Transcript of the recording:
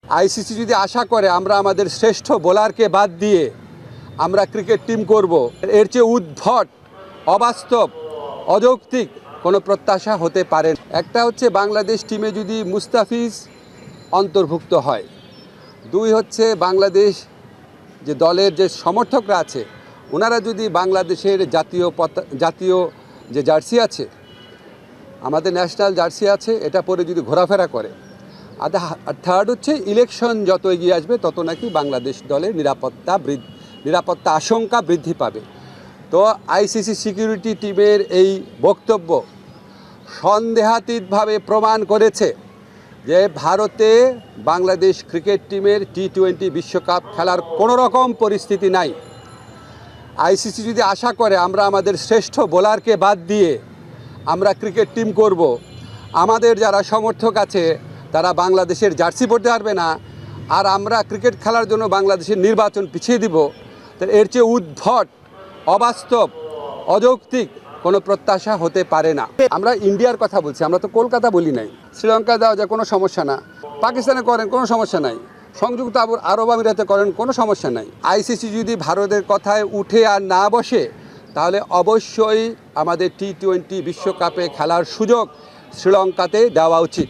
ICC যদি আশা করে আমরা আমাদের শ্রেষ্ঠ বোলারকে বাদ দিয়ে আমরা ক্রিকেট টিম করব, এর চেয়ে উদ্ভট, অবাস্তব, অযৌক্তিক কোনো প্রত্যাশা হতে পারে না। একটা হচ্ছে বাংলাদেশ টিমে যদি মুস্তাফিজ অন্তর্ভুক্ত হয়, দুই হচ্ছে বাংলাদেশ যে দলের যে সমর্থকরা আছে ওনারা যদি বাংলাদেশের জাতীয় যে জার্সি আছে, আমাদের ন্যাশনাল জার্সি আছে, এটা পরে যদি ঘোরাফেরা করে। আর থার্ড হচ্ছে ইলেকশন যত এগিয়ে আসবে তত নাকি বাংলাদেশ দলের নিরাপত্তা আশঙ্কা বৃদ্ধি পাবে। তো আইসিসি সিকিউরিটি টিমের এই বক্তব্য সন্দেহাতীতভাবে প্রমাণ করেছে যে ভারতে বাংলাদেশ ক্রিকেট টিমের টি-20 বিশ্বকাপ খেলার কোনো রকম পরিস্থিতি নাই। আইসিসি যদি আশা করে আমরা আমাদের শ্রেষ্ঠ বোলারকে বাদ দিয়ে আমরা ক্রিকেট টিম করব, আমাদের যারা সমর্থক আছে তারা বাংলাদেশের জার্সি পরতে পারবে না, আর আমরা ক্রিকেট খেলার জন্য বাংলাদেশের নির্বাচন পিছিয়ে দিব, তো এর চেয়ে উদ্ভট, অবাস্তব, অযৌক্তিক কোনো প্রত্যাশা হতে পারে না। আমরা ইন্ডিয়ার কথা বলছি, আমরা তো কলকাতা বলি নাই। শ্রীলঙ্কা দেওয়া যায়, কোনো সমস্যা না। পাকিস্তানে করেন, কোনো সমস্যা নাই। সংযুক্ত আরব আমিরাতে করেন, কোনো সমস্যা নাই। আইসিসি যদি ভারতের কথায় উঠে আর না বসে, তাহলে অবশ্যই আমাদের টি-20 বিশ্বকাপে খেলার সুযোগ শ্রীলঙ্কাতে দেওয়া উচিত।